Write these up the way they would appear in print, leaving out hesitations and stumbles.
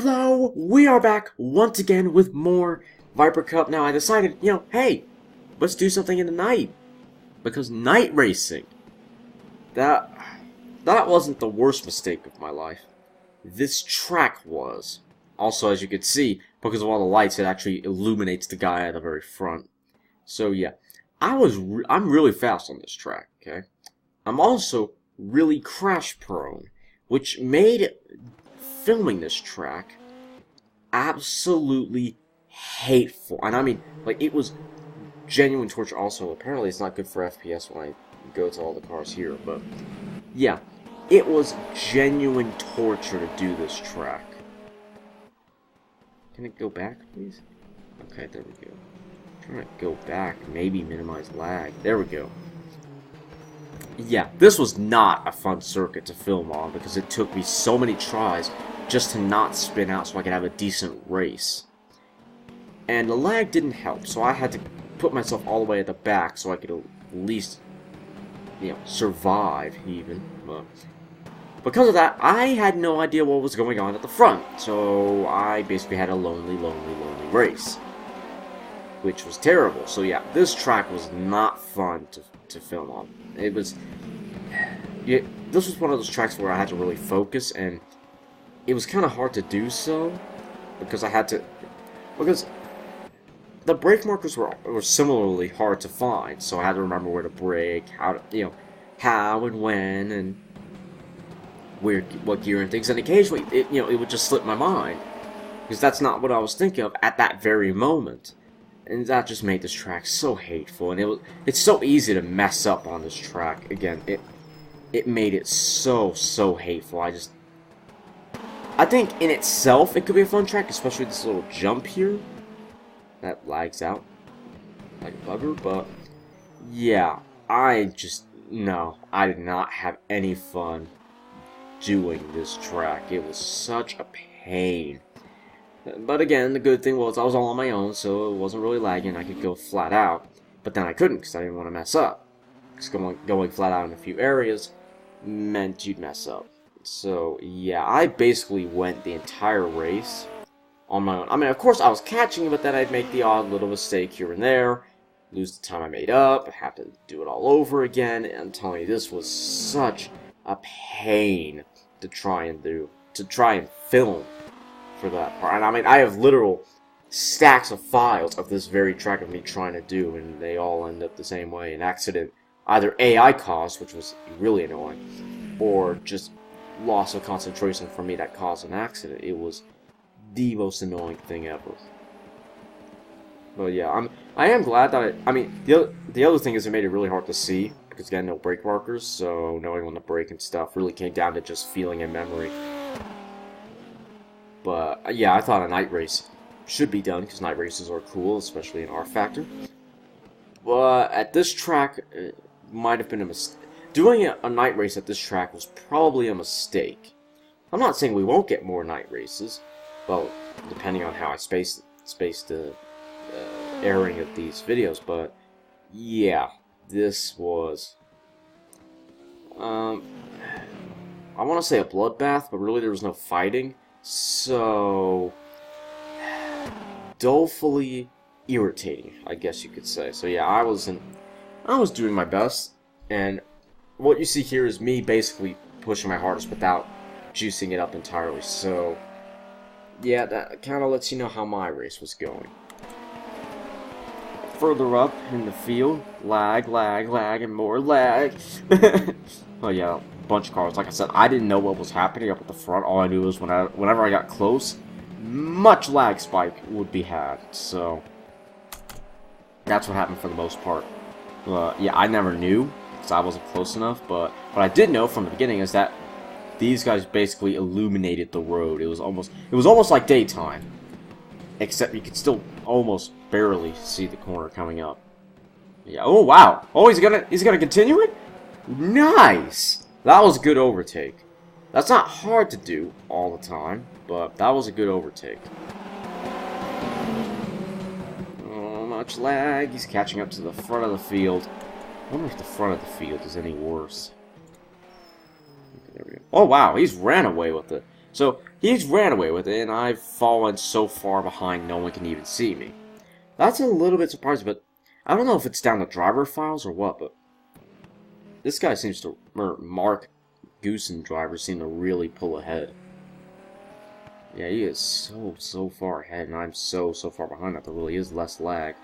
Hello, we are back once again with more Viper Cup. Now I decided, hey, let's do something in the night. Because night racing, that wasn't the worst mistake of my life. This track was. Also, as you can see, because of all the lights, it actually illuminates the guy at the very front. So yeah, I'm really fast on this track, okay? I'm also really crash prone, which made filming this track absolutely hateful. And I mean, like, it was genuine torture. Also, apparently it's not good for FPS when I go to all the cars here, but yeah, it was genuine torture to do this track. Can it go back, please? Okay, there we go. I'm trying to go back, maybe minimize lag. There we go. Yeah, this was not a fun circuit to film on because it took me so many tries just to not spin out so I could have a decent race. And the lag didn't help, so I had to put myself all the way at the back so I could at least, survive even. But because of that, I had no idea what was going on at the front, so I basically had a lonely race. Which was terrible. So yeah, this track was not fun to film on. It was... Yeah, this was one of those tracks where I had to really focus, and it was kind of hard to do so, because I had to... Because the brake markers were similarly hard to find, so I had to remember where to brake, how to, how and when, and what gear and things, and occasionally, it would just slip my mind, because that's not what I was thinking of at that very moment. And that just made this track so hateful, and it's so easy to mess up on this track. Again, it made it so hateful. I think in itself it could be a fun track, especially this little jump here that lags out like a bugger. But yeah, I did not have any fun doing this track. It was such a pain. But again, the good thing was I was all on my own, so it wasn't really lagging. I could go flat out, but then I couldn't because I didn't want to mess up. Because going flat out in a few areas meant you'd mess up. So yeah, I basically went the entire race on my own. I mean, of course I was catching, but then I'd make the odd little mistake here and there, lose the time I made up, have to do it all over again. And I'm telling you, this was such a pain to try and film for that part. And I mean, I have literal stacks of files of this very track of me trying to do, and they all end up the same way. An accident, either AI caused, which was really annoying, or just loss of concentration for me that caused an accident. It was the most annoying thing ever. But yeah, I am glad that the other thing is it made it really hard to see, because again, no brake markers, so knowing when to brake and stuff really came down to just feeling and memory. But yeah, I thought a night race should be done, because night races are cool, especially in rFactor. But at this track, it might have been a mistake. Doing a night race at this track was probably a mistake. I'm not saying we won't get more night races, well, depending on how I space the airing of these videos, but yeah, this was... I want to say a bloodbath, but really there was no fighting. So, dolefully irritating, I guess you could say. So yeah, I was doing my best, and what you see here is me basically pushing my hardest without juicing it up entirely. So yeah, that kind of lets you know how my race was going. Further up in the field, lag, and more lag. Oh yeah, bunch of cars. Like I said, I didn't know what was happening up at the front. All I knew was whenever I got close, much lag spike would be had. So that's what happened for the most part. Yeah, I never knew because I wasn't close enough. But what I did know from the beginning is that these guys basically illuminated the road. It was almost like daytime, except you could still almost barely see the corner coming up. Yeah. Oh wow. Oh, he's gonna continue it. Nice. That was a good overtake. That's not hard to do all the time, but that was a good overtake. Oh, much lag. He's catching up to the front of the field. I wonder if the front of the field is any worse. Okay, there we go. Oh wow, he's ran away with it. So he's ran away with it, and I've fallen so far behind no one can even see me. That's a little bit surprising, but I don't know if it's down to driver files or what, but this guy seems to, or Mark Goosen driver seem to really pull ahead. Yeah, he is so far ahead, and I'm so far behind that there really is less lag.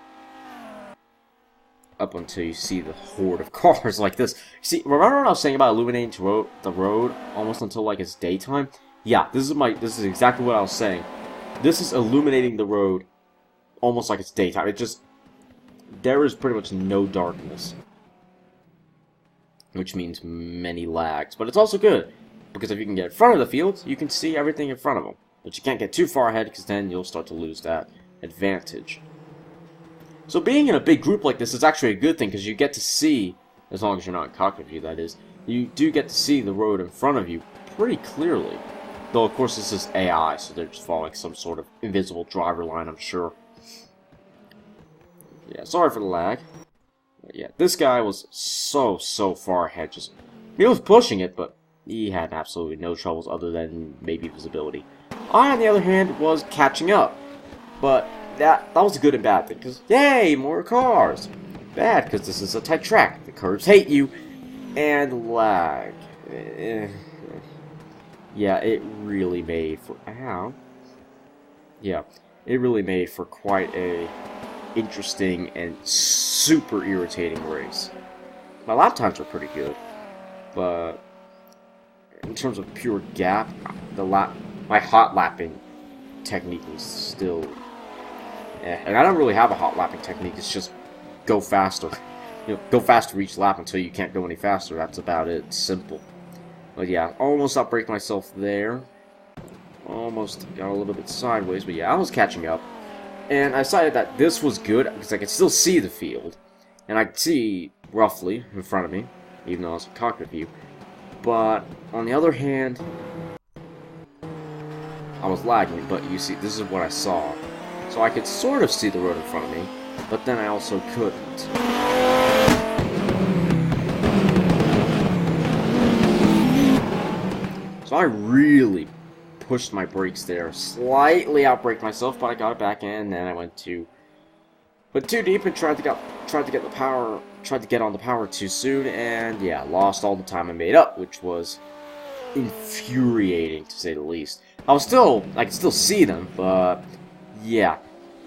Up until you see the horde of cars like this. See, remember what I was saying about illuminating the road almost until like it's daytime? Yeah, this is exactly what I was saying. This is illuminating the road almost like it's daytime. There is pretty much no darkness, which means many lags. But it's also good, because if you can get in front of the fields, you can see everything in front of them. But you can't get too far ahead, because then you'll start to lose that advantage. So being in a big group like this is actually a good thing, because you get to see, as long as you're not in cockpit view, that is, you do get to see the road in front of you pretty clearly. Though, of course, this is AI, so they're just following some sort of invisible driver line, I'm sure. Yeah, sorry for the lag. But yeah, this guy was so far ahead. He was pushing it, but he had absolutely no troubles other than maybe visibility. I, on the other hand, was catching up. But that was a good and bad thing, because, yay, more cars! Bad, because this is a tight track. The curves hate you, and lag. Yeah, it really made for... Ow. Yeah, it really made for quite a interesting and super irritating race. My lap times were pretty good, but in terms of pure gap, my hot lapping technique was still... And I don't really have a hot lapping technique, it's just go faster. Go faster each lap until you can't go any faster. That's about it. It's simple. But yeah, almost outbraked myself there. Almost got a little bit sideways, but yeah, I was catching up. And I decided that this was good, because I could still see the field. And I could see, roughly, in front of me, even though I was in cockpit view. But, on the other hand, I was lagging, but you see, this is what I saw. So I could sort of see the road in front of me, but then I also couldn't. So I really pushed my brakes there, slightly outbraked myself, but I got it back in, and then I went too deep and tried to get on the power too soon, and yeah, lost all the time I made up, which was infuriating to say the least. I could still see them, but yeah,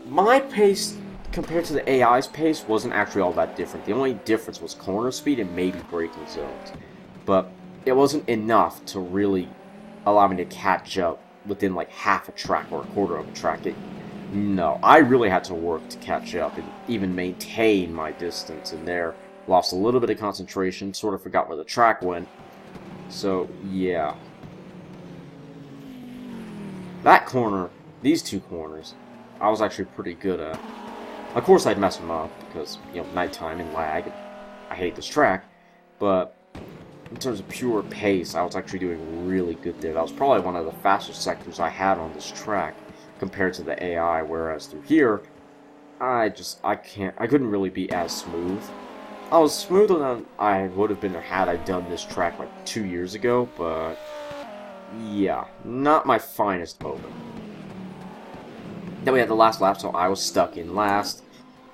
my pace compared to the AI's pace wasn't actually all that different. The only difference was corner speed and maybe braking zones, but it wasn't enough to really allow me to catch up within like half a track or a quarter of a track. No, I really had to work to catch up and even maintain my distance, and there lost a little bit of concentration, sort of forgot where the track went. So yeah, that corner, these two corners, I was actually pretty good at. Of course I'd mess them up because, nighttime and lag, and I hate this track, but in terms of pure pace, I was actually doing really good there. That was probably one of the fastest sectors I had on this track compared to the AI, whereas through here, I couldn't really be as smooth. I was smoother than I would have been had I done this track like 2 years ago, but yeah, not my finest moment. Then we had the last lap, so I was stuck in last,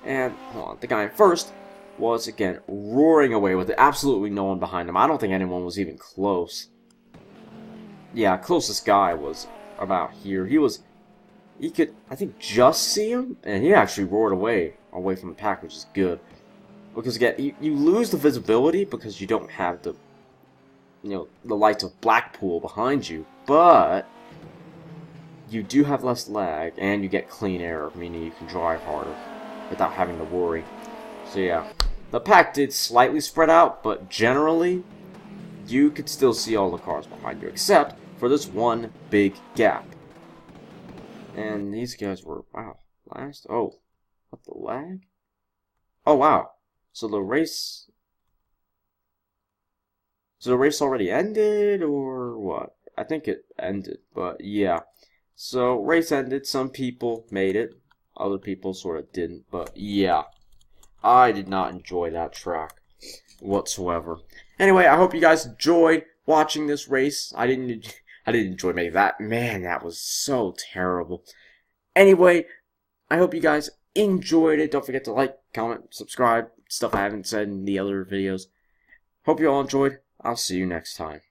and the guy in first was again roaring away with it. Absolutely no one behind him. I don't think anyone was even close. Yeah, closest guy was about here. He could, I think, just see him, and he actually roared away from the pack, which is good. Because again, you lose the visibility because you don't have the lights of Blackpool behind you, but you do have less lag, and you get clean air, meaning you can drive harder without having to worry. So yeah, the pack did slightly spread out, but generally, you could still see all the cars behind you, except for this one big gap. And these guys were, wow, last? Oh, what, the lag? Oh, wow. So the race already ended, or what? I think it ended, but yeah. So, race ended, some people made it, other people sort of didn't, but yeah. I did not enjoy that track whatsoever. Anyway, I hope you guys enjoyed watching this race. I I didn't enjoy making that. Man, that was so terrible. Anyway, I hope you guys enjoyed it. Don't forget to like, comment, subscribe. Stuff I haven't said in the other videos. Hope you all enjoyed. I'll see you next time.